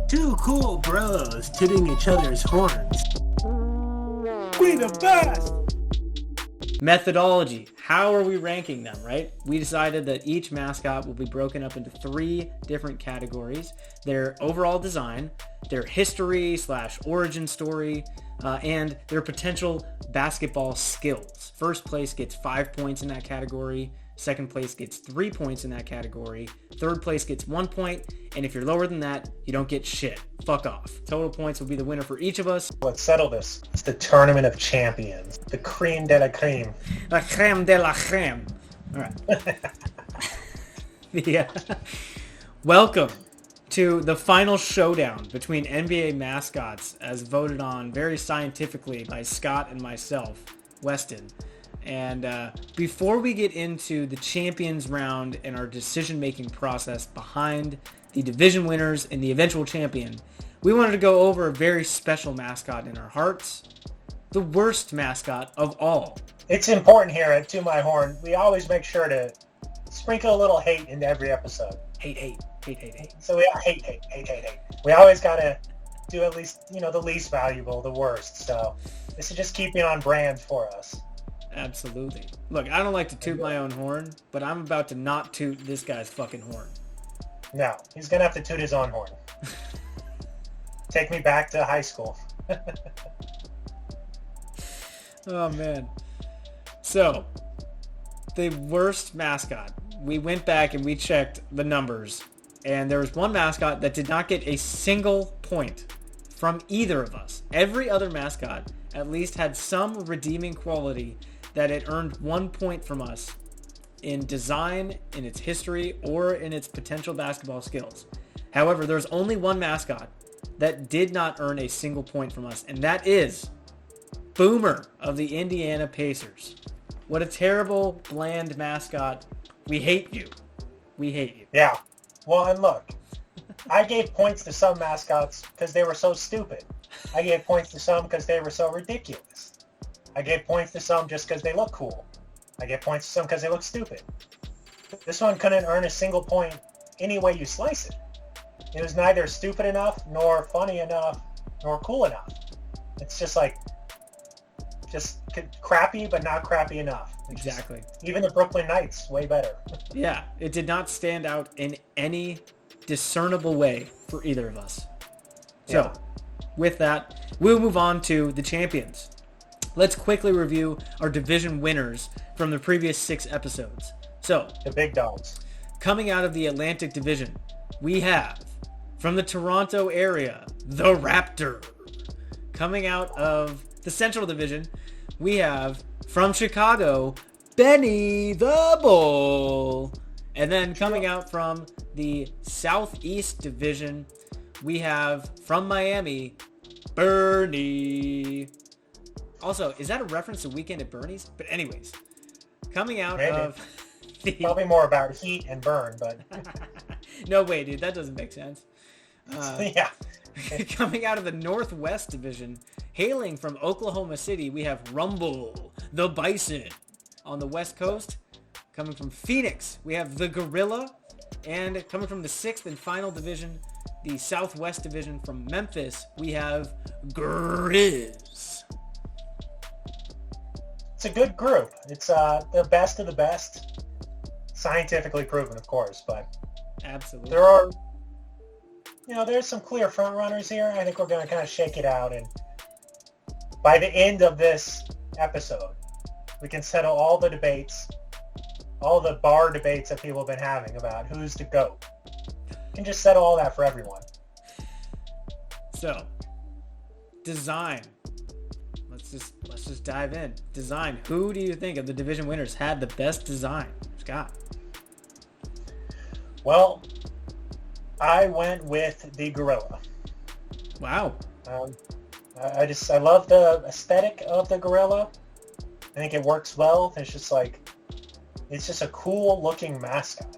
Two cool bros tooting each other's horns. We the best! Methodology. How are we ranking them, right? We decided that each mascot will be broken up into 3 different categories. Their overall design, their history/origin story, and their potential basketball skills. First place gets 5 points in that category. Second place gets 3 points in that category. Third place gets 1 point. And if you're lower than that, you don't get shit. Fuck off. Total points will be the winner for each of us. Let's settle this. It's the Tournament of Champions. The cream de la cream. La creme de la creme. All right. Welcome to the final showdown between NBA mascots as voted on very scientifically by Scott and myself, Weston. And before we get into the champions round and our decision-making process behind the division winners and the eventual champion, we wanted to go over a very special mascot in our hearts, the worst mascot of all. It's important here at To My Horn. We always make sure to sprinkle a little hate into every episode. Hate. So we hate. We always got to do at least, the least valuable, the worst. So this is just keeping on brand for us. Absolutely. Look, I don't like to toot my own horn, but I'm about to not toot this guy's fucking horn. No, he's going to have to toot his own horn. Take me back to high school. Oh, man. So, the worst mascot. We went back and we checked the numbers, and there was one mascot that did not get a single point from either of us. Every other mascot at least had some redeeming quality that it earned 1 point from us in design, in its history, or in its potential basketball skills. However, there's only one mascot that did not earn a single point from us, and that is Boomer of the Indiana Pacers. What a terrible, bland mascot. We hate you. We hate you. Yeah. Well, and look, I gave points to some mascots because they were so stupid. I gave points to some because they were so ridiculous. I gave points to some just because they look cool. I gave points to some because they look stupid. This one couldn't earn a single point any way you slice it. It was neither stupid enough, nor funny enough, nor cool enough. It's just crappy, but not crappy enough. Exactly. Even the Brooklyn Knights, way better. Yeah, it did not stand out in any discernible way for either of us. So, with that, we'll move on to the champions. Let's quickly review our division winners from the previous 6 episodes. So, the big dogs. Coming out of the Atlantic Division, we have, from the Toronto area, the Raptor. Coming out of the Central Division, we have, from Chicago, Benny the Bull. And then coming out from the Southeast Division, we have, from Miami, Bernie. Also, is that a reference to Weekend at Bernie's? But anyways, coming out of the... Probably more about heat and burn, but... No way, dude. That doesn't make sense. Yeah. Coming out of the Northwest Division, hailing from Oklahoma City, we have Rumble, the Bison. On the West Coast, coming from Phoenix, we have the Gorilla. And coming from the 6th and final division, the Southwest Division from Memphis, we have Grizz. It's a good group. It's the best of the best. Scientifically proven, of course, but absolutely there are, there's some clear front runners here. I think we're going to kind of shake it out, and by the end of this episode, we can settle all the debates, all the bar debates that people have been having about who's the GOAT. We can just settle all that for everyone. So, design. Let's just dive in. Design. Who do you think of the division winners had the best design? Scott. Well, I went with the Gorilla. Wow. I love the aesthetic of the Gorilla. I think it works well. It's just a cool looking mascot.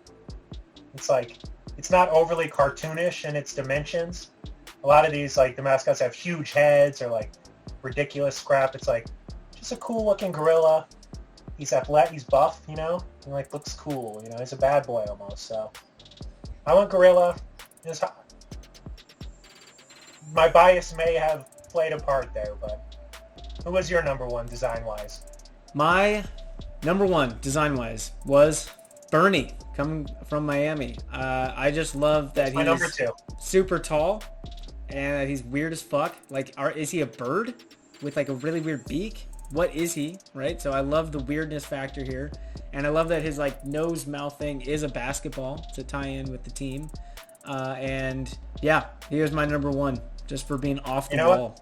It's not overly cartoonish in its dimensions. A lot of these, the mascots have huge heads or ridiculous crap. It's just a cool looking gorilla. He's athletic, he's buff, he looks cool, he's a bad boy almost. So I went gorilla. my bias may have played a part there, but who was your number one design-wise? My number one design-wise was Bernie, coming from Miami. I just love that My number he's two. super tall and that he's weird as fuck. Like, is he a bird with like a really weird beak? What is he, right? So I love the weirdness factor here. And I love that his like nose mouth thing is a basketball to tie in with the team. And yeah, he was my number one just for being off the wall.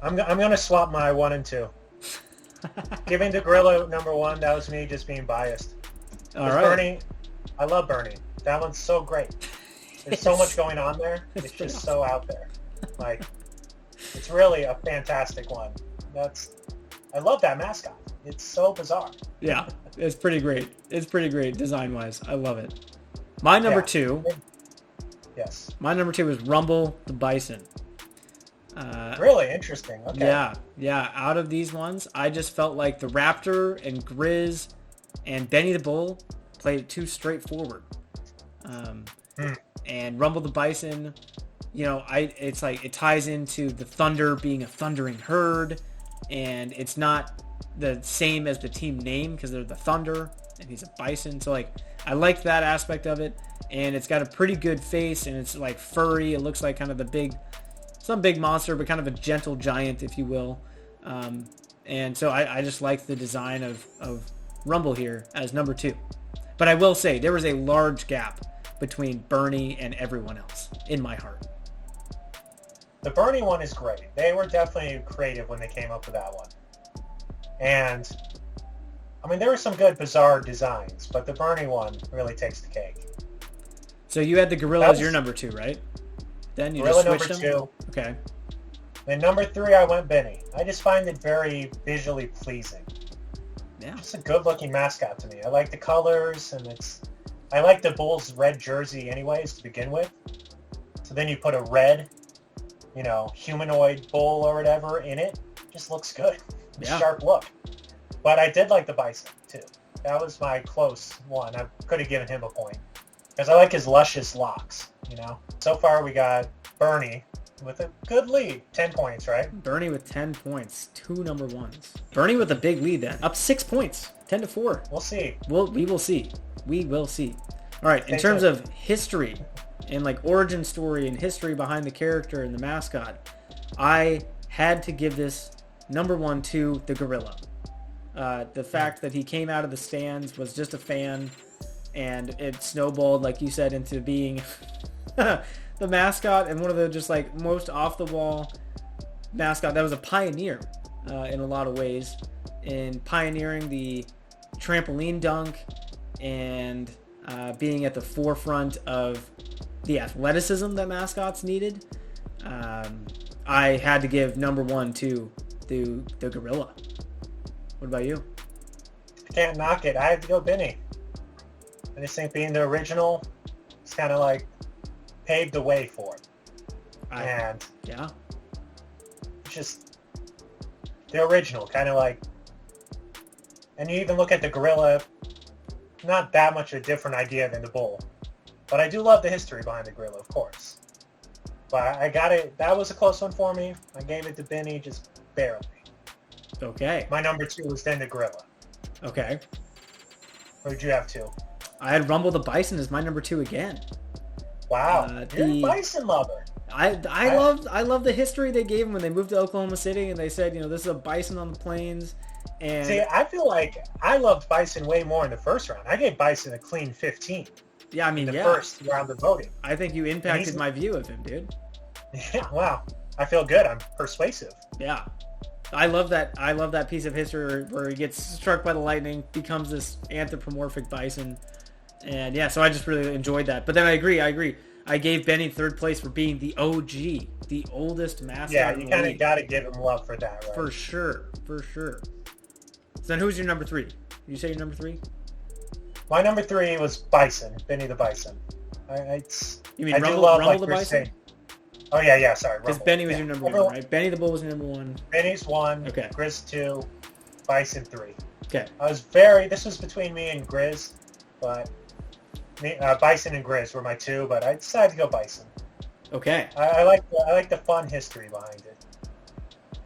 I'm going to swap my 1 and 2. Giving the gorilla number 1, that was me just being biased. All right. Bernie, I love Bernie. That one's so great. There's so much going on there. It's just so out there. Like, it's really a fantastic one. I love that mascot. It's so bizarre. Yeah, it's pretty great. It's pretty great design-wise. I love it. My number two. Yes. My number 2 is Rumble the Bison. Really interesting. Okay. Yeah. Out of these ones, I just felt like the Raptor and Grizz and Benny the Bull played it too straightforward. And Rumble the Bison, it's like it ties into the Thunder being a thundering herd, and it's not the same as the team name because they're the Thunder and he's a bison. So like I liked that aspect of it, and it's got a pretty good face and it's like furry. It looks like kind of some big monster, but kind of a gentle giant, if you will. And so I just like the design of Rumble here as number 2. But I will say there was a large gap between Bernie and everyone else in my heart. The Bernie one is great. They were definitely creative when they came up with that one. And, I mean, there were some good, bizarre designs, but the Bernie one really takes the cake. So you had the gorilla as your number 2, right? Then you Gorilla just switched number them? 2. Okay. Then number 3, I went Benny. I just find it very visually pleasing. Yeah. It's a good-looking mascot to me. I like the colors, and I like the Bulls' red jersey anyways to begin with. So then you put a red, humanoid bull or whatever in it. Just looks good. Sharp look. But I did like the bison, too. That was my close one. I could have given him a point. Because I like his luscious locks, So far we got Bernie with a good lead. 10 points, right? Bernie with 10 points. 2 number 1s. Bernie with a big lead then. Up 6 points. 10-4. We'll see. We will see. We will see. All right, in terms of history and like origin story and history behind the character and the mascot, I had to give this number 1 to the gorilla. The fact that he came out of the stands was just a fan, and it snowballed, like you said, into being the mascot and one of the just like most off the wall mascot that was a pioneer in a lot of ways in pioneering the trampoline dunk and being at the forefront of the athleticism that mascots needed. I had to give number 1 to the gorilla. What about you? I can't knock it. I had to go Benny. I just think being the original, it's kind of like paved the way for it. Just the original, kind of like, and you even look at the gorilla, not that much a different idea than the bull, but I do love the history behind the gorilla, of course. But I got it. That was a close one for me. I gave it to Benny just barely. Okay. My number 2 was then the gorilla. Okay. What did you have 2? I had Rumble the Bison as my number 2 again. Wow, you're a bison lover. I love the history they gave him when they moved to Oklahoma City, and they said, this is a bison on the plains. And see, I feel like I loved bison way more in the first round. I gave bison a clean 15. Yeah, I mean, in the first round of voting. I think you impacted my view of him, dude. Yeah, wow. I feel good. I'm persuasive. Yeah. I love that piece of history where he gets struck by the lightning, becomes this anthropomorphic bison. And yeah, so I just really enjoyed that. But then I agree. I gave Benny 3rd place for being the OG, the oldest mascot. Yeah, you kind of got to give him love for that, right? For sure. So then who's your number 3? Did you say your number 3? My number 3 was Bison, Benny the Bison. You mean Rumble the Bison? Oh, yeah, sorry. Because Benny was your number 1, right? Benny the Bull was your number 1. Benny's 1, okay. Grizz 2, Bison 3. Okay. This was between me and Grizz, but Bison and Grizz were my 2, but I decided to go Bison. Okay. I like the fun history behind it.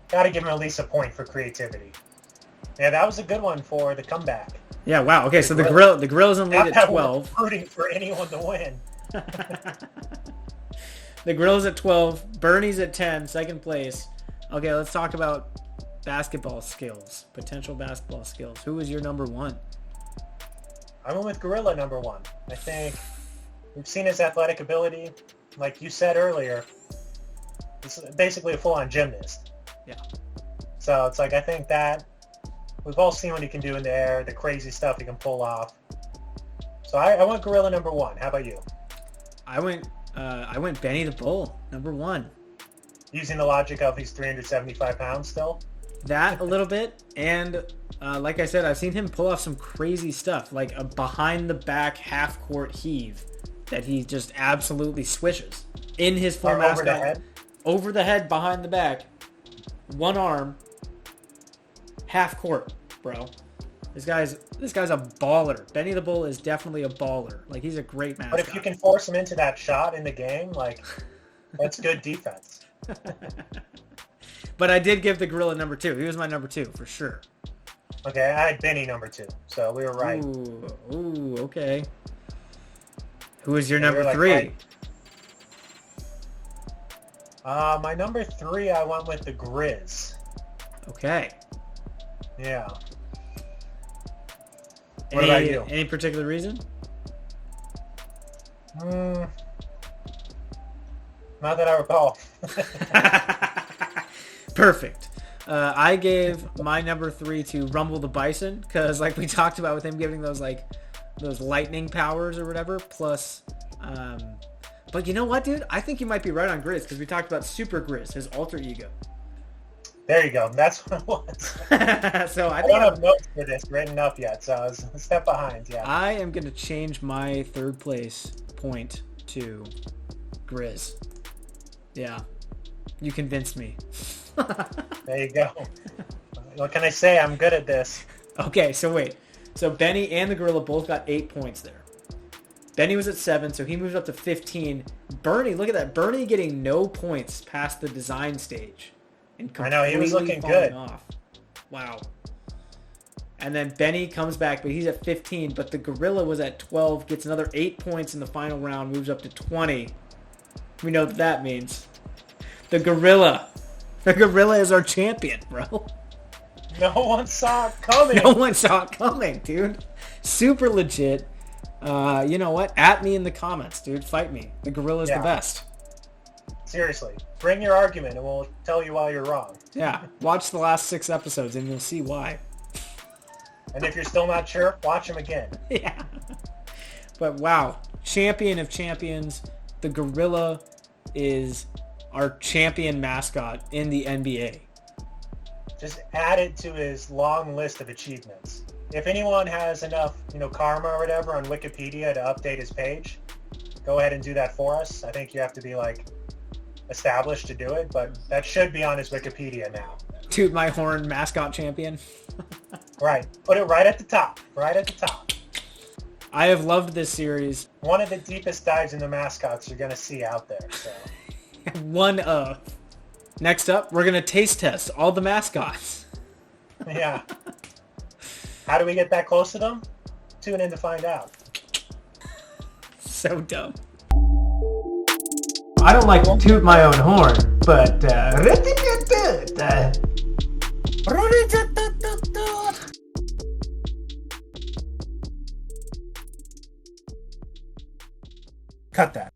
Got to give him at least a point for creativity. Yeah, that was a good one for the comeback. Yeah, wow. Okay, so the Gorilla's in lead at 12. We're rooting for anyone to win. The Gorilla's at 12. Bernie's at 10, second place. Okay, let's talk about basketball skills, potential basketball skills. Who is your number one? I went with Gorilla number one. I think we've seen his athletic ability. Like you said earlier, he's basically a full-on gymnast. Yeah. So it's like, I think that we've all seen what he can do in the air, the crazy stuff he can pull off. So I went Gorilla number one. How about you? I went Benny the Bull, number one. Using the logic of he's 375 pounds still? That a little bit, and like I said, I've seen him pull off some crazy stuff, like a behind-the-back half-court heave that he just absolutely swishes in his full mascot. Over the head? Over the head, behind the back, one arm, half-court, bro. This guy's a baller. Benny the Bull is definitely a baller. Like, he's a great mascot. But if you can force him into that shot in the game, like, that's good defense. But I did give the Gorilla number two. He was my number two for sure. Okay, I had Benny number two, so we were right. Ooh, okay. Who is your So number like, three? right. My number three, I went with the Grizz. Okay. Yeah. What about you? Any particular reason? Not that I recall. Perfect. I gave my number three to Rumble the Bison because, like we talked about with him giving those lightning powers or whatever. Plus, but you know what, dude? I think you might be right on Grizz because we talked about Super Grizz, his alter ego. There you go. That's what it was. So I don't have notes for this written up yet, so I was a step behind. Yeah. I am gonna change my third place point to Grizz. Yeah, you convinced me. There you go. What can I say? I'm good at this. Okay, so wait. So Benny and the Gorilla both got 8 points there. Benny was at 7, so he moved up to 15. Bernie, look at that. Bernie getting no points past the design stage. And I know, he was looking falling good. Off. Wow. And then Benny comes back, but he's at 15. But the Gorilla was at 12, gets another 8 points in the final round, moves up to 20. We know what that means. The Gorilla. The Gorilla is our champion, bro. No one saw it coming. No one saw it coming, dude. Super legit. You know what? At me in the comments, dude. Fight me. The Gorilla's the best. Seriously. Bring your argument and we'll tell you why you're wrong. Yeah. Watch the last 6 episodes and you'll see why. And if you're still not sure, watch them again. Yeah. But wow. Champion of champions. The Gorilla is our champion mascot in the NBA. Just add it to his long list of achievements. If anyone has enough, karma or whatever on Wikipedia to update his page, go ahead and do that for us. I think you have to be established to do it, but that should be on his Wikipedia now. Toot my horn mascot champion. Right. Put it right at the top. Right at the top. I have loved this series. One of the deepest dives into mascots you're going to see out there. So. One of. Next up, we're going to taste test all the mascots. Yeah. How do we get that close to them? Tune in to find out. So dumb. I don't like to toot my own horn, but cut that.